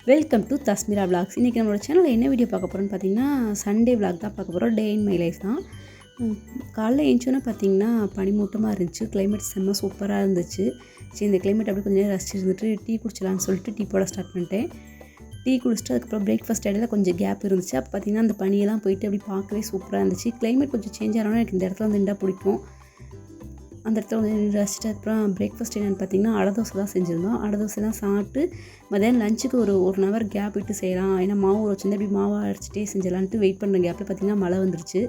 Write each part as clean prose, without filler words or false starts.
Welcome to தஸ்மிரா vlogs. இன்றைக்கி நம்மளோட சேனலில் என்ன வீடியோ பார்க்க போகிறோன்னு பார்த்தீங்கன்னா சண்டே விளாக் தான் பார்க்க போகிறோம். டே இன் மை லைஃப் தான். காலைல எழுந்தோன்னே பார்த்தீங்கன்னா பனிமூட்டமாக இருந்துச்சு. கிளைமேட் செம்ம சூப்பராக இருந்துச்சு. சரி, இந்த கிளைமேட் அப்படியே கொஞ்சம் நேரம் ரசிச்சு இருந்துட்டு டீ குடிச்சலான்னு சொல்லிட்டு டீ போட ஸ்டார்ட் பண்ணிட்டேன். டீ குடிச்சிட்டு அதுக்கப்புறம் பிரேக்ஃபாஸ்ட் இடையில கொஞ்சம் கேப் இருந்துச்சு. அப்போ பார்த்திங்கன்னா அந்த பனியெல்லாம் போயிட்டு அப்படி பார்க்கவே சூப்பராக இருந்துச்சு. கிளைமேட் கொஞ்சம் சேஞ்ச் ஆனோன்னா எனக்கு இந்த இடத்துல வந்து நின்றா பிடிக்கும். அந்த இடத்துல கொஞ்சம் ரசிச்சுட்டு அப்புறம் பிரேக்ஃபாஸ்ட் என்னென்னு பார்த்தீங்கன்னா அடை தோசை தான் செஞ்சுருந்தோம். அடை தோசைலாம் சாப்பிட்டு மதியானம் லஞ்சுக்கு ஒரு 1 ஹவர் கேப் விட்டு செய்யலாம். ஏன்னா மாவு வச்சுருந்தா அப்படி மாவை அரைச்சிட்டே செஞ்சலான்ட்டு வெயிட் பண்ணுற கேப்பில் பார்த்திங்கன்னா மழை வந்துருச்சு.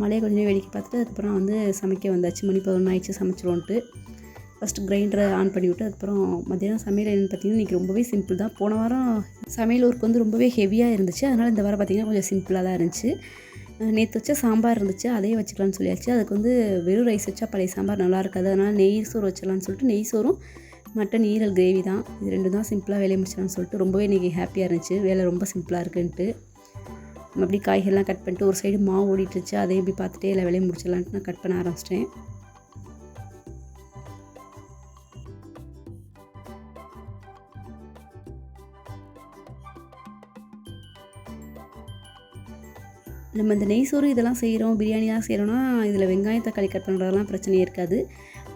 மழையை கொஞ்சம் வேடிக்கை பார்த்துட்டு அதுக்கப்புறம் வந்து சமைக்க வந்தாச்சு. மணி 11 ஆயிடுச்சு சமைச்சிருவோன்ட்டு. ஃபஸ்ட்டு கிரைண்டரை ஆன் பண்ணிவிட்டு அதுக்கப்புறம் மத்தியானம் சமையல் என்னென்னு பார்த்திங்கன்னா இன்றைக்கி ரொம்பவே சிம்பிள் தான். போன வாரம் சமையல் ஒர்க் வந்து ரொம்பவே ஹெவியாக இருந்துச்சு. அதனால் இந்த வாரம் பார்த்திங்கன்னா கொஞ்சம் சிம்பிளாக தான் இருந்துச்சு. நேற்று வச்ச சாம்பார் இருந்துச்சு, அதையே வச்சுக்கலான்னு சொல்லியாச்சு. அதுக்கு வந்து வெறும் ரைஸ் வச்சா பழைய சாம்பார் நல்லா இருக்காது. அதனால் நெய் சோறு வச்சிடலான்னு சொல்லிட்டு நெய் சோறும் மட்டன் ஈரல் கிரேவி தான். இது 2 தான் சிம்பிளாக வேலையை முடிச்சிடலான்னு சொல்லிட்டு ரொம்பவே இன்றைக்கி ஹாப்பியாக இருந்துச்சு. வேலை ரொம்ப சிம்பிளாக இருக்குன்ட்டு நம்ம அப்படி காய்கறிலாம் கட் பண்ணிட்டு ஒரு சைடு மாவு ஓடிட்டுருச்சு. அதையும் எப்படி பார்த்துட்டே எல்லா வேலையை முடிச்சிடலான்ட்டு நான் கட் பண்ண ஆரம்பிச்சிட்டேன். நம்ம இந்த நெய் சோறு இதெல்லாம் செய்கிறோம், பிரியாணிலாம் செய்கிறோன்னா இதில் வெங்காயம் தக்காளி கட் பண்ணுறதெல்லாம் பிரச்சனையே இருக்காது.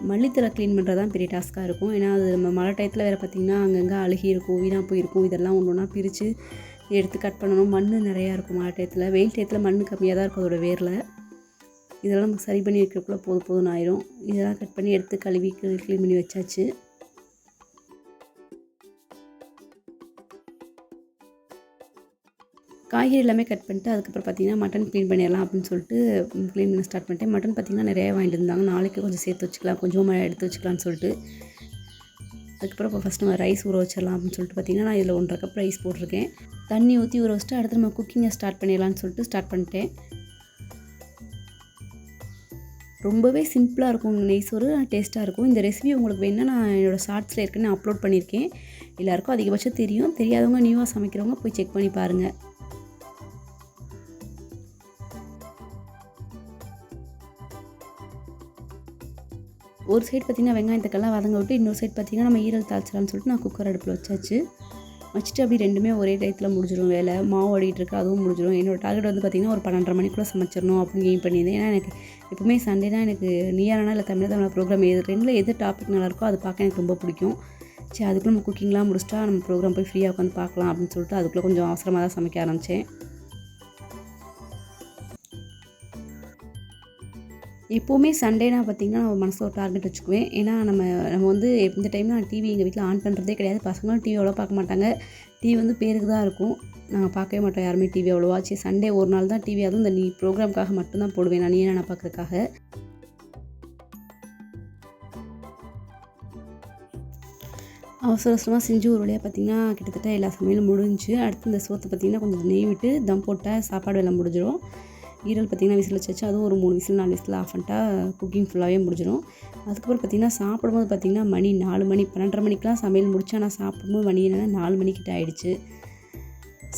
மல்லித்தலை க்ளீன் பண்ணுறது தான் பெரிய டாஸ்க்காக இருக்கும். ஏன்னா அது நம்ம மழை டயத்தில் வேறு பார்த்திங்கன்னா அங்கங்கே அழுகி இருக்கும், வீணாக போயிருக்கும். இதெல்லாம் ஒன்று ஒன்றா பிரித்து எடுத்து கட் பண்ணணும். மண் நிறையா இருக்கும் மழை டயத்தில். வெயில் டயத்தில் மண் கம்மியாக தான் இருக்கும் அதோட வேரில். இதெல்லாம் நமக்கு சரி பண்ணி வைக்கிறதுக்குள்ளே போதும்னு ஆயிரும். இதெல்லாம் கட் பண்ணி எடுத்து கழுவி க்ளீன் பண்ணி வச்சாச்சு. காய்கறி எல்லாமே கட் பண்ணிட்டு அதுக்கப்புறம் பார்த்திங்கன்னா மட்டன் க்ளீன் பண்ணிடலாம் அப்படின்னு சொல்லிட்டு க்ளீன் பண்ண ஸ்டார்ட் பண்ணிட்டேன். மட்டன் பார்த்திங்கன்னா நிறையா வாங்கிட்டு இருந்தாங்க. நாளைக்கு கொஞ்சம் சேர்த்து வச்சுக்கலாம், கொஞ்சமாக எடுத்து வச்சுக்கலான்னு சொல்லிட்டு. அதுக்கப்புறம் இப்போ ஃபஸ்ட்டு நம்ம ரைஸ் ஊற வச்சிடலாம் அப்படின்னு சொல்லிட்டு பார்த்திங்கன்னா நான் இதில் 1.5 கப் ரைஸ் போட்டிருக்கேன். தண்ணி ஊற்றி ஊற வச்சுட்டு அடுத்து நம்ம குக்கிங்கை ஸ்டார்ட் பண்ணிடலான்னு சொல்லிட்டு ஸ்டார்ட் பண்ணிட்டேன். ரொம்பவே சிம்பிளாக இருக்கும் நெய் சோறு, டேஸ்ட்டாக இருக்கும். இந்த ரெசிபி உங்களுக்கு வேணுன்னா நான் என்னோடய ஷார்ட்ஸில் ஏற்கனவே அப்லோட் பண்ணியிருக்கேன். எல்லாேருக்கும் அதிகபட்சம் தெரியும். தெரியாதவங்க நியூவாக சமைக்கிறவங்க போய் செக் பண்ணி பாருங்கள். ஒரு சைடு பார்த்திங்கன்னா வெங்காயம் தக்காளிலாம் வதங்க விட்டு இன்னொரு சைடு பார்த்திங்கன்னா நம்ம ஈரல் தாளிச்சலான்னு சொல்லிட்டு நான் குக்கர் அடுப்பில் வச்சாச்சு. வச்சுட்டு அப்படி 2மே ஒரே டயத்தில் முடிஞ்சிடும் வேலை. மாவு ஓடிட்டுருக்கு, அதுவும் முடிஞ்சிடும். என்னோடய டார்கெட் வந்து பார்த்திங்கன்னா ஒரு 12:30 மணிக்குள்ளே சமைச்சிடணும் அப்படின்னு எய்ம் பண்ணியிருந்தேன். ஏன்னா எனக்கு எப்பவுமே சண்டே தான் எனக்கு நீயானா இல்லை தமிழ் ப்ரோக்ராம் ரெண்டில் எது டாபிக் நல்லாயிருக்கோ அது பார்க்க எனக்கு ரொம்ப பிடிக்கும். சரி, அதுக்குள்ளே நம்ம குக்கிங்லாம் முடிச்சிட்டா நம்ம ப்ரோக்ராம் போய் ஃப்ரீயாக உட்காந்து பார்க்கலாம் அப்படின்னு சொல்லிட்டு அதுக்குள்ளே கொஞ்சம் அவசரமாக தான் சமைக்க ஆரம்பித்தேன். எப்போவுமே சண்டேனா பார்த்திங்கன்னா நான் மனசில் ஒரு டார்கெட் வச்சுக்குவேன். ஏன்னா நம்ம வந்து இந்த டைமில் நான் டிவி எங்கள் வீட்டில் ஆன் பண்ணுறதே கிடையாது. பசங்களும் டிவி அவ்வளோ பார்க்க மாட்டாங்க. டிவி வந்து பேருக்கு தான் இருக்கும். நாங்கள் பார்க்கவே மாட்டோம் யாருமே டிவி அவ்வளோவா. சரி, சண்டே ஒரு நாள் தான் டிவி, அதுவும் இந்த ப்ரோக்ராம்காக மட்டும்தான் போடுவேன் நான், நீ நான் பார்க்குறதுக்காக. அவசர அவசரமாக செஞ்சு ஒரு வழியாக பார்த்திங்கன்னா கிட்டத்தட்ட எல்லா சமையலும் முடிஞ்சு. அடுத்து இந்த சோத்தை பார்த்திங்கன்னா கொஞ்சம் நெய் விட்டு தம் போட்டால் சாப்பாடு எல்லாம் முடிஞ்சிடும். ஈரல் பார்த்திங்கன்னா விசில் வச்சாச்சு. அதுவும் ஒரு 3 விசில் 4 விசில் ஆஃப் பண்ணிட்டா குக்கிங் ஃபுல்லாகவே முடிஞ்சிடும். அதுக்கப்புறம் பார்த்திங்கன்னா சாப்பிடும்போது பார்த்திங்கன்னா மணி 4 மணி 12:30 மணிக்கெலாம் சமையல் முடிச்சு. ஆனால் சாப்பிடும்போது மணி என்னென்னா 4 மணிக்கிட்ட ஆகிடுச்சு.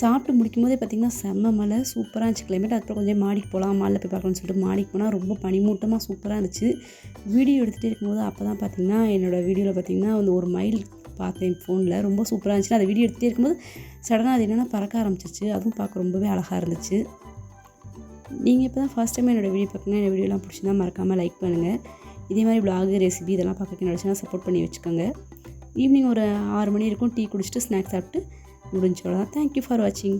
சாப்பிட்டு முடிக்கும் போதே பார்த்திங்கன்னா செம்ம மழை, சூப்பராக இருந்துச்சு கிளைமேட். அதுக்கப்புறம் கொஞ்சம் மாடிக்கு போகலாம், மாலில் போய் பார்க்கலாம்னு சொல்லிட்டு மாடிக்கு போனால் ரொம்ப பனிமூட்டமாக சூப்பராக இருந்துச்சு. வீடியோ எடுத்துகிட்டே இருக்கும்போது அப்போ தான் பார்த்திங்கன்னா என்னோடய வீடியோவில் பார்த்திங்கன்னா வந்து ஒரு மயில் பார்த்தேன் ஃபோனில். ரொம்ப சூப்பராக இருந்துச்சு. அந்த வீடியோ எடுத்துகிட்டே இருக்கும்போது சடனாக அது என்னென்னா பறக்க ஆரம்பிச்சிச்சு. அதுவும் பார்க்க ரொம்பவே அழகாக இருந்துச்சு. நீங்கள் இப்போ தான் ஃபஸ்ட் டைம் என்னோடய வீடியோ பார்க்குறீங்க. என்னோடய வீடியோலாம் பிடிச்சிருந்தா மறக்காமல் லைக் பண்ணுங்கள். இதே மாதிரி விளாக், ரெசிபி இதெல்லாம் பார்க்க என்னோட சேனல் சப்போர்ட் பண்ணி வச்சுக்கோங்க. ஈவினிங் ஒரு 6 மணி இருக்கும். டீ குடிச்சிட்டு ஸ்நாக்ஸ் சாப்பிட்டு முடிஞ்சோட தான். தேங்க்யூ ஃபார் வாட்சிங்.